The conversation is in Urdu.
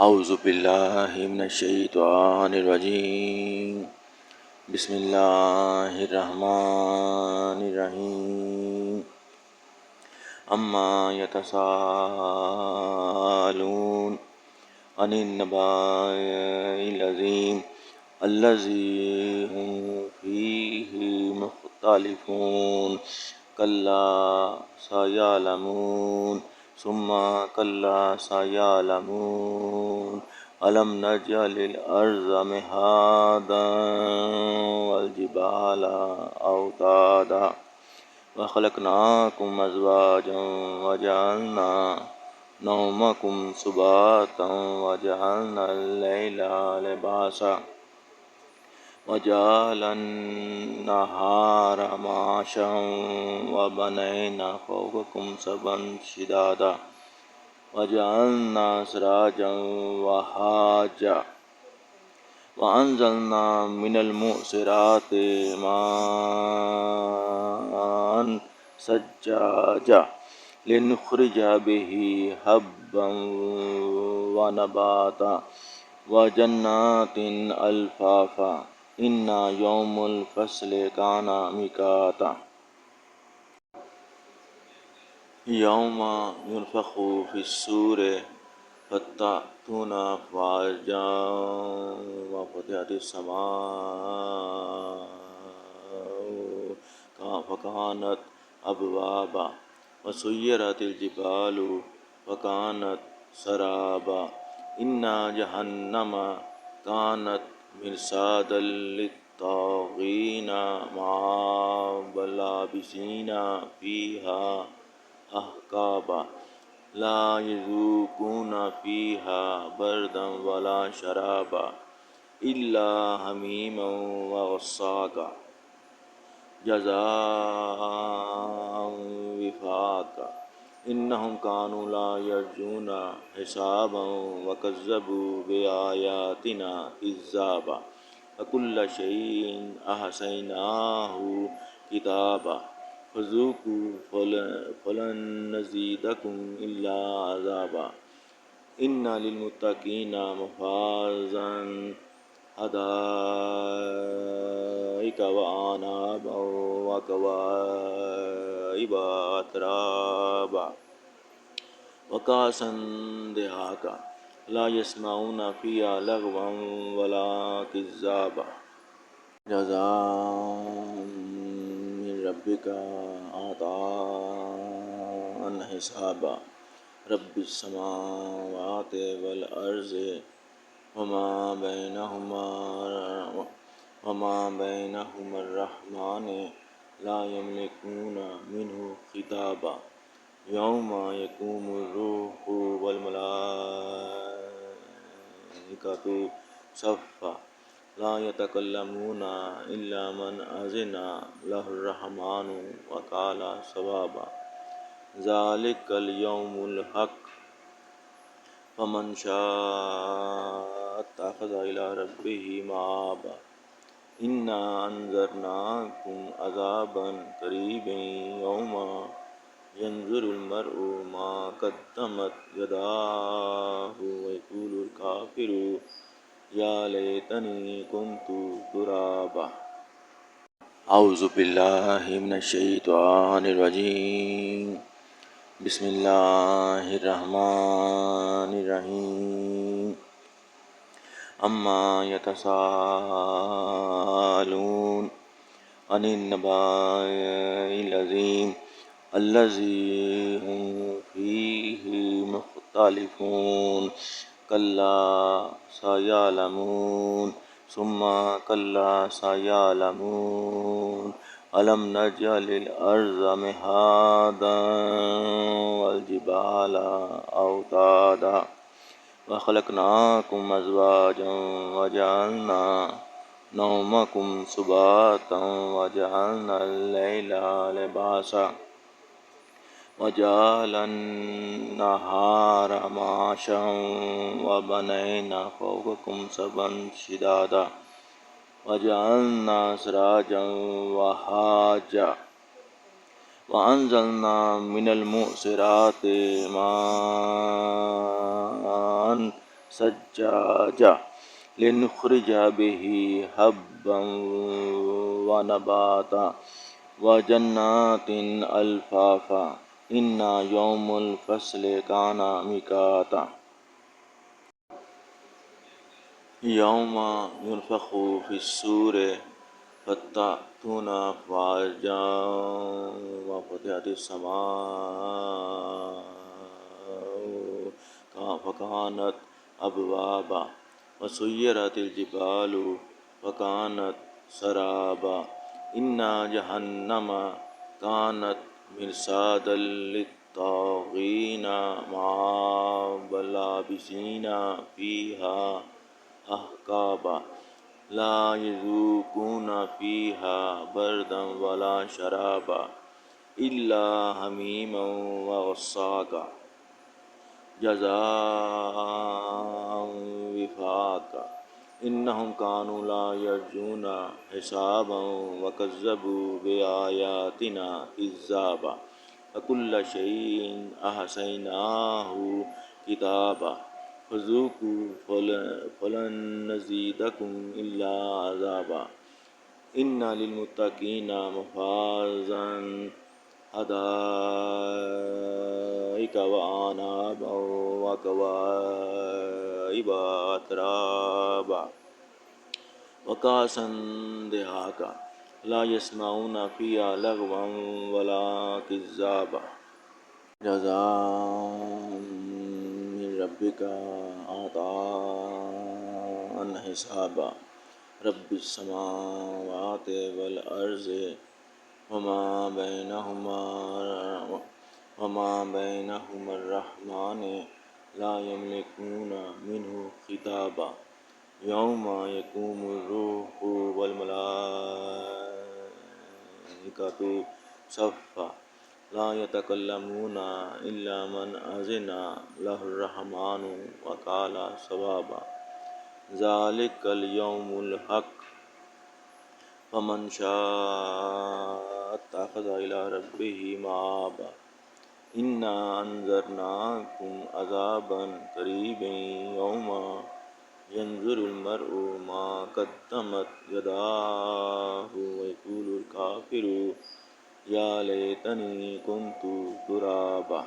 اعوذ باللہ من الشیطان الرجیم بسم اللہ الرحمن الرحیم اما یتساءلون عن النبأ العظیم الذی هم فیہ مختلفون کلا سیعلمون ثم کلا سیعلمون ألم نجعل الأرض مهادا والجبال أوتادا وخلقناكم أزواجا وجعلنا نومكم سباتا وجعلنا الليل لباسا وجعلنا النهار معاشا وبنينا فوقكم سبعا شدادا وجعلنا سراجا وهاجا وأنزلنا من المعصرات ماء ثجاجا لنخرج به حبا ونباتا وجنات ألفافا إن يوم الفصل كان ميقاتا یوم ينفخ في الصور فتأتون أفواجا وفتحت السماء فكانت أبوابا وسيرت الجبال فكانت سرابا إن جهنم كانت مرصادا للطاغين مآبا لابثين فيها أحقابا لا يذوقون فيها بردا ولا شرابا إلا حميما وغساقا جزاء وفاقا إنهم كانوا لا يرجون حسابا وكذبوا بآياتنا كذابا وكل شيء أحصيناه كتابا فذوقوا فلن نزيدكم إلا عذابا إن للمتقين مفازا حدائق وأعنابا وكواعب أترابا وكأسا دهاقا لا يسمعون فيها لغوا ولا كذابا جزاء ربك عطاء حسابا رب السماوات والأرض وما بينهما الرحمن لا يملكون منه خطابا يوم يقوم الروح والملائكة صفا لا يتكلمون إلا من أذن له الرحمن وقال صوابا ذلك اليوم الحق فمن شاء اتخذ إلى ربه مآبا إنا أنذرناكم عذابا قريبا يوم ينظر المرء ما قدمت يداه ويقول الكافر یا لیتنی کنت ترابا اعوذ باللہ من الشیطان الرجیم بسم اللہ الرحمن الرحیم اما یتساءلون عن النبأ العظیم الذی هم فیہ مختلفون کلا سیعلمون ثم کلا سیعلمون ألم نجعل الأرض مهادا والجبال أوتادا وخلقناكم أزواجا وجعلنا نومكم سباتا وجعلنا الليل لباسا وجعلنا النهار معاشا وبنينا فوقكم سبعا شدادا وجعلنا سراجا وهاجا وأنزلنا من المعصرات ماء سجاجا لنخرج به حبا ونباتا وجنات الفافا إن يوم الفصل كان ميقاتا يوم ينفخ في الصور فتأتون أفواجا وفتحت السماء فكانت أبوابا وسيرت الجبال فكانت سرابا إن جهنم كانت مرصادا للطاغين مآبا لابثين فيها أحقابا لا يذوقون فيها بردا ولا شرابا إلا حميما وغساقا جزاء وفاقا إنهم كانوا لا يرجون حسابا وكذبوا بآياتنا كذابا وكل شيء أحصيناه كتابا فذوقوا فلن نزيدكم إلا عذابا إن للمتقين مفازا حدائق وأعنابا وكواعب أترابا وكأسا دهاقا لا يسمعون فيها لغوا ولا كذابا جزاء من ربك عطاء حسابا رب السماوات والأرض وما بينهما الرحمن لا يملكون منه خطابا يوم يقوم الروح والملائكة صفا لا يتكلمون إلا من أذن له الرحمن وقال صوابا ذلك اليوم الحق فمن شاء اتخذ إلى ربه مآبا إنا أنذرناكم عذابا قريبا يوم ينظر المرء ما قدمت يداه ويقول الكافر يا ليتني كنت ترابا